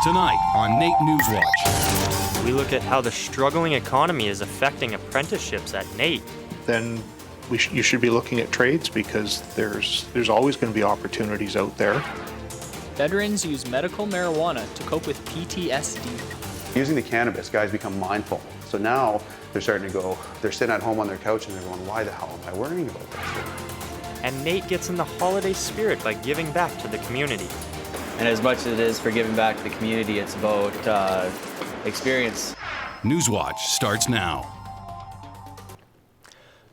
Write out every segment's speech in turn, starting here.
Tonight on NAIT NewsWatch. We look at how the struggling economy is affecting apprenticeships at NAIT. Then you should be looking at trades because there's always going to be opportunities out there. Veterans use medical marijuana to cope with PTSD. Using the cannabis, guys become mindful. So now they're starting to go, they're sitting at home on their couch and they're going, why the hell am I worrying about this? And NAIT gets in the holiday spirit by giving back to the community. And as much as it is for giving back to the community, it's about experience. NewsWatch starts now.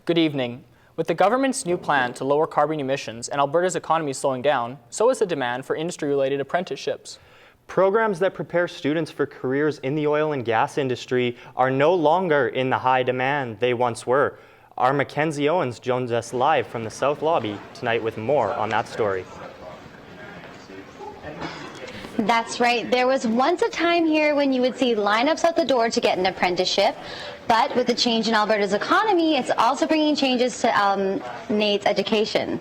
Good evening. With the government's new plan to lower carbon emissions and Alberta's economy slowing down, so is the demand for industry-related apprenticeships. Programs that prepare students for careers in the oil and gas industry are no longer in the high demand they once were. Our Mackenzie Owens joins us live from the South Lobby tonight with more on that story. That's right. There was once a time here when you would see lineups at the door to get an apprenticeship, but with the change in Alberta's economy, it's also bringing changes to NAIT's education.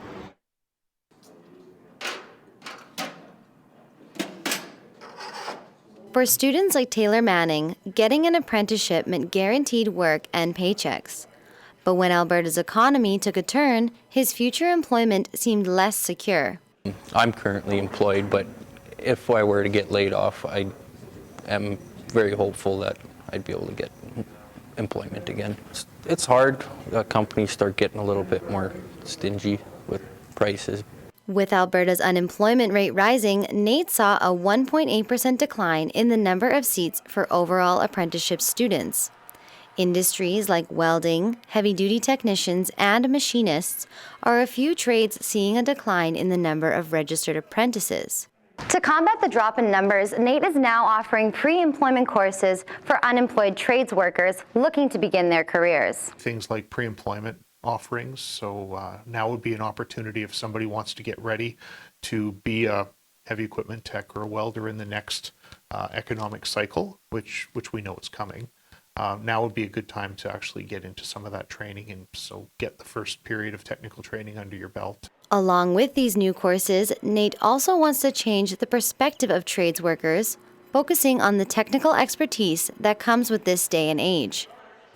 For students like Taylor Manning, getting an apprenticeship meant guaranteed work and paychecks. But when Alberta's economy took a turn, his future employment seemed less secure. I'm currently employed, but if I were to get laid off, I am very hopeful that I'd be able to get employment again. It's hard. Companies start getting a little bit more stingy with prices. With Alberta's unemployment rate rising, NAIT saw a 1.8% decline in the number of seats for overall apprenticeship students. Industries like welding, heavy-duty technicians, and machinists are a few trades seeing a decline in the number of registered apprentices. To combat the drop in numbers, NAIT is now offering pre-employment courses for unemployed trades workers looking to begin their careers. Things like pre-employment offerings, so now would be an opportunity if somebody wants to get ready to be a heavy equipment tech or a welder in the next economic cycle, which we know is coming. Now would be a good time to actually get into some of that training and so get the first period of technical training under your belt. Along with these new courses, NAIT also wants to change the perspective of trades workers, focusing on the technical expertise that comes with this day and age.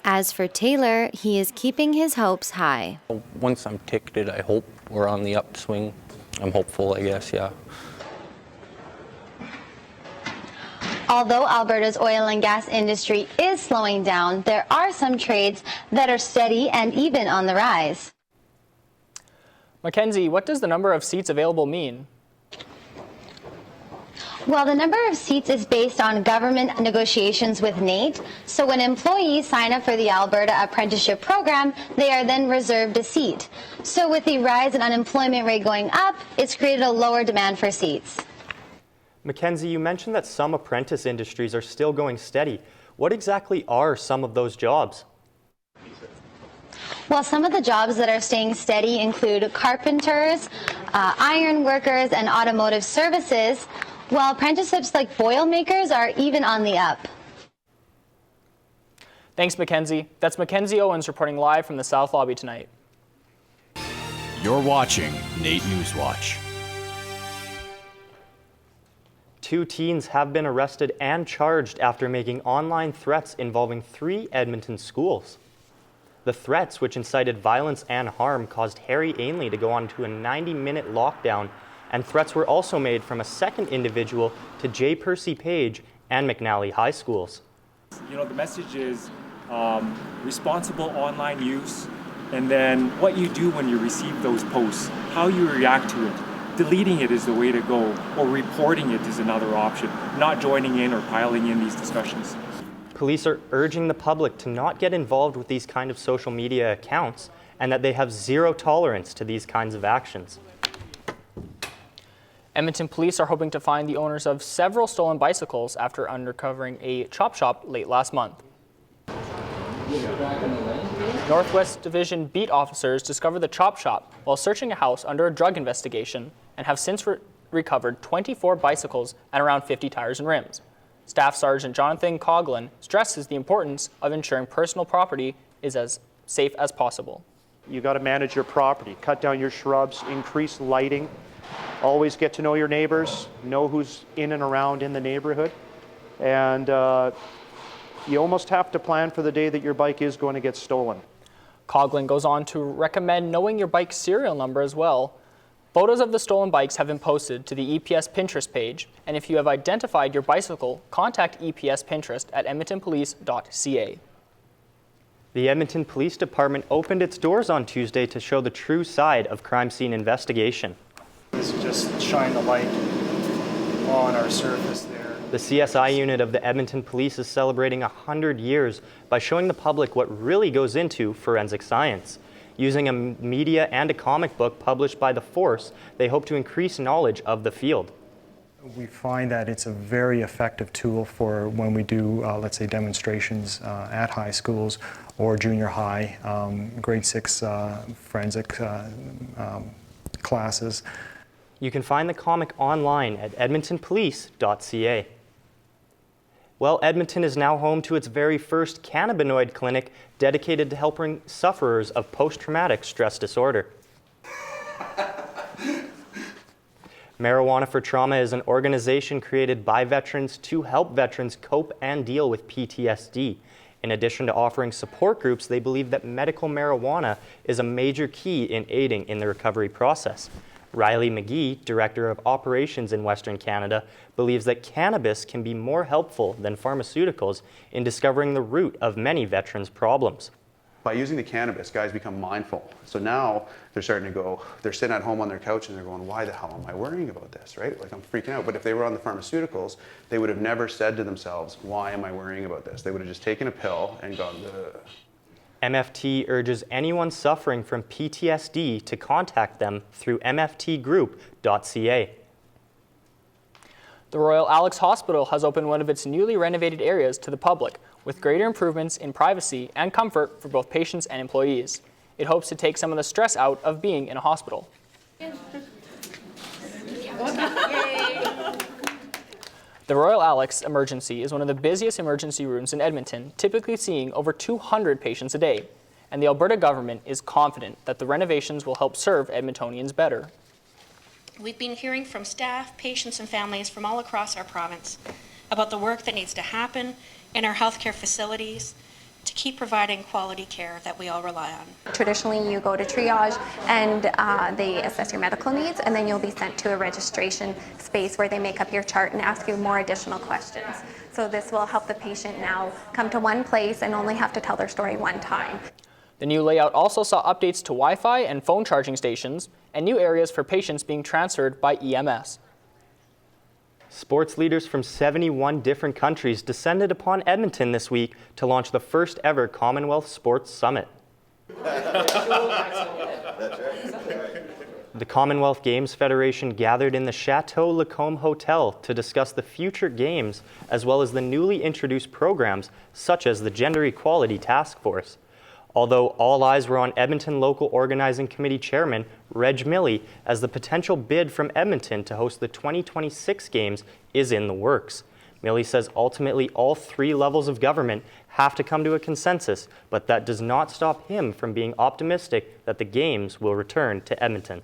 As for Taylor, he is keeping his hopes high. Once I'm ticketed, I hope we're on the upswing. I'm hopeful, I guess, yeah. Although Alberta's oil and gas industry is slowing down, there are some trades that are steady and even on the rise. Mackenzie, what does the number of seats available mean? Well, the number of seats is based on government negotiations with NAIT. So when employees sign up for the Alberta Apprenticeship Program, they are then reserved a seat. So with the rise in unemployment rate going up, it's created a lower demand for seats. Mackenzie, you mentioned that some apprentice industries are still going steady. What exactly are some of those jobs? Well, some of the jobs that are staying steady include carpenters, iron workers, and automotive services, while apprenticeships like boil makers are even on the up. Thanks, Mackenzie. That's Mackenzie Owens reporting live from the South Lobby tonight. You're watching NAIT NewsWatch. 2 teens have been arrested and charged after making online threats involving 3 Edmonton schools. The threats, which incited violence and harm, caused Harry Ainley to go on to a 90-minute lockdown, and threats were also made from a second individual to J. Percy Page and McNally High Schools. You know, the message is responsible online use, and then what you do when you receive those posts, how you react to it. Deleting it is the way to go, or reporting it is another option, not joining in or piling in these discussions. Police are urging the public to not get involved with these kind of social media accounts and that they have zero tolerance to these kinds of actions. Edmonton police are hoping to find the owners of several stolen bicycles after uncovering a chop shop late last month. Northwest Division beat officers discovered the chop shop while searching a house under a drug investigation and have since recovered 24 bicycles and around 50 tires and rims. Staff Sergeant Jonathan Coughlin stresses the importance of ensuring personal property is as safe as possible. You got to manage your property, cut down your shrubs, increase lighting, always get to know your neighbors, know who's in and around in the neighborhood, and you almost have to plan for the day that your bike is going to get stolen. Coughlin goes on to recommend knowing your bike's serial number as well. Photos of the stolen bikes have been posted to the EPS Pinterest page, and if you have identified your bicycle, contact EPS Pinterest at edmontonpolice.ca. The Edmonton Police Department opened its doors on Tuesday to show the true side of crime scene investigation. This just shine the light on our surface there. The CSI unit of the Edmonton Police is celebrating 100 years by showing the public what really goes into forensic science. Using a media and a comic book published by The Force, they hope to increase knowledge of the field. We find that it's a very effective tool for when we do, let's say, demonstrations at high schools or junior high, grade 6 forensic classes. You can find the comic online at edmontonpolice.ca. Well, Edmonton is now home to its very first cannabinoid clinic dedicated to helping sufferers of post-traumatic stress disorder. Marijuana for Trauma is an organization created by veterans to help veterans cope and deal with PTSD. In addition to offering support groups, they believe that medical marijuana is a major key in aiding in the recovery process. Riley McGee, Director of Operations in Western Canada, believes that cannabis can be more helpful than pharmaceuticals in discovering the root of many veterans' problems. By using the cannabis, guys become mindful. So now they're starting to go, they're sitting at home on their couch and they're going, why the hell am I worrying about this, right? Like, I'm freaking out. But if they were on the pharmaceuticals, they would have never said to themselves, why am I worrying about this? They would have just taken a pill and gone, ugh. MFT urges anyone suffering from PTSD to contact them through mftgroup.ca. The Royal Alex Hospital has opened one of its newly renovated areas to the public, with greater improvements in privacy and comfort for both patients and employees. It hopes to take some of the stress out of being in a hospital. The Royal Alex Emergency is one of the busiest emergency rooms in Edmonton, typically seeing over 200 patients a day, and the Alberta government is confident that the renovations will help serve Edmontonians better. We've been hearing from staff, patients, and families from all across our province about the work that needs to happen in our healthcare facilities to keep providing quality care that we all rely on. Traditionally, you go to triage and they assess your medical needs, and then you'll be sent to a registration space where they make up your chart and ask you more additional questions. So this will help the patient now come to one place and only have to tell their story one time. The new layout also saw updates to Wi-Fi and phone charging stations and new areas for patients being transferred by EMS. Sports leaders from 71 different countries descended upon Edmonton this week to launch the first ever Commonwealth Sports Summit. The Commonwealth Games Federation gathered in the Chateau Lacombe Hotel to discuss the future games, as well as the newly introduced programs such as the Gender Equality Task Force. Although all eyes were on Edmonton Local Organizing Committee Chairman Reg Milley, as the potential bid from Edmonton to host the 2026 Games is in the works. Milley says ultimately all three levels of government have to come to a consensus, but that does not stop him from being optimistic that the Games will return to Edmonton.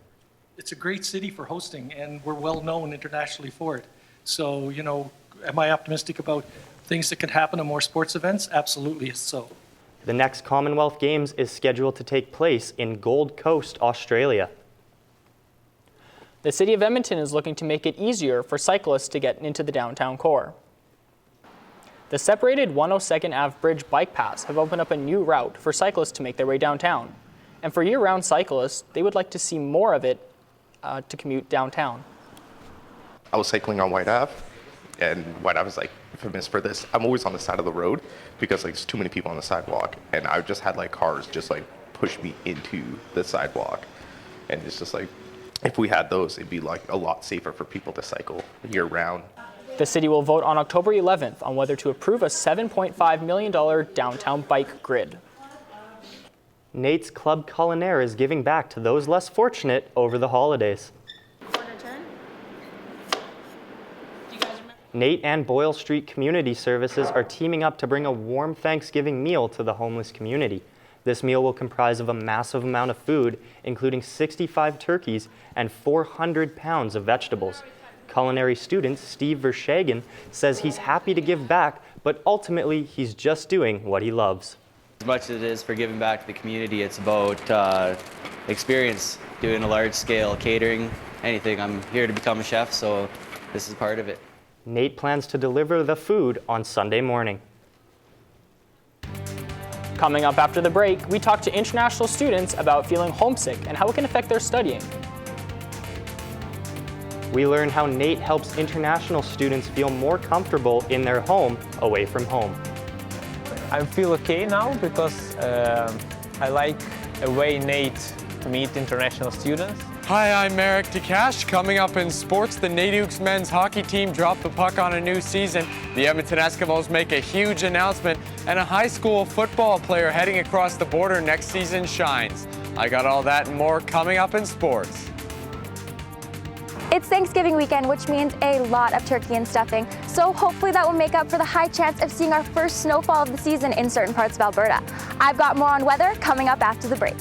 It's a great city for hosting, and we're well known internationally for it. So, you know, am I optimistic about things that could happen at more sports events? Absolutely so. The next Commonwealth Games is scheduled to take place in Gold Coast, Australia. The City of Edmonton is looking to make it easier for cyclists to get into the downtown core. The separated 102nd Ave Bridge bike paths have opened up a new route for cyclists to make their way downtown. And for year-round cyclists, they would like to see more of it to commute downtown. I was cycling on White Ave, and White Ave is like famous for this. I'm always on the side of the road because like there's too many people on the sidewalk, and I just had like cars just like push me into the sidewalk, and it's just like if we had those, it'd be like a lot safer for people to cycle year round. The city will vote on October 11th on whether to approve a $7.5 million downtown bike grid. NAIT's Club Culinaire is giving back to those less fortunate over the holidays. NAIT and Boyle Street Community Services are teaming up to bring a warm Thanksgiving meal to the homeless community. This meal will comprise of a massive amount of food, including 65 turkeys and 400 pounds of vegetables. Culinary student Steve Vershagen says he's happy to give back, but ultimately he's just doing what he loves. As much as it is for giving back to the community, it's about experience, doing a large-scale catering, anything. I'm here to become a chef, so this is part of it. NAIT plans to deliver the food on Sunday morning. Coming up after the break, we talk to international students about feeling homesick and how it can affect their studying. We learn how NAIT helps international students feel more comfortable in their home away from home. I feel okay now because I like a way NAIT to meet international students. Hi, I'm Merrick DeCash. Coming up in sports, the NAIT men's hockey team dropped the puck on a new season. The Edmonton Eskimos make a huge announcement, and a high school football player heading across the border next season shines. I got all that and more coming up in sports. It's Thanksgiving weekend, which means a lot of turkey and stuffing. So hopefully that will make up for the high chance of seeing our first snowfall of the season in certain parts of Alberta. I've got more on weather coming up after the break.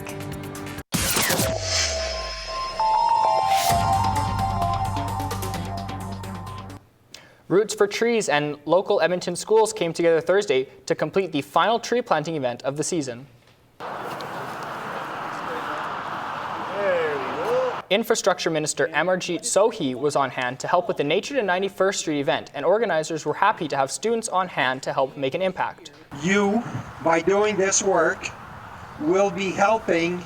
Roots for Trees and local Edmonton schools came together Thursday to complete the final tree planting event of the season. Infrastructure Minister Amarjeet Sohi was on hand to help with the Nature to 91st Street event, and organizers were happy to have students on hand to help make an impact. You, by doing this work, will be helping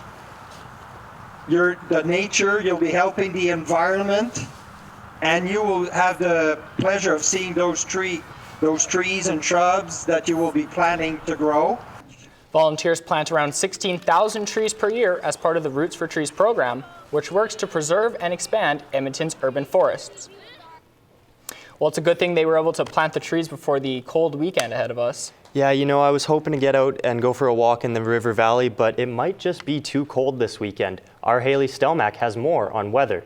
the nature, you'll be helping the environment, and you will have the pleasure of seeing those trees and shrubs that you will be planting to grow. Volunteers plant around 16,000 trees per year as part of the Roots for Trees program, which works to preserve and expand Edmonton's urban forests. Well, it's a good thing they were able to plant the trees before the cold weekend ahead of us. Yeah, you know, I was hoping to get out and go for a walk in the River Valley, but it might just be too cold this weekend. Our Haley Stelmack has more on weather.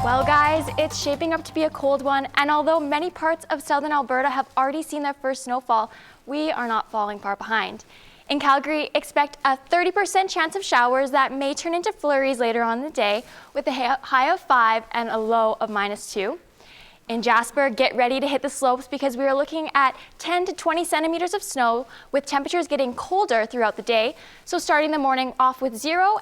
Well, guys, it's shaping up to be a cold one, and although many parts of southern Alberta have already seen their first snowfall, we are not falling far behind. In Calgary, expect a 30% chance of showers that may turn into flurries later on in the day, with a high of 5 and a low of -2. In Jasper, get ready to hit the slopes because we are looking at 10 to 20 centimeters of snow, with temperatures getting colder throughout the day. So starting the morning off with 0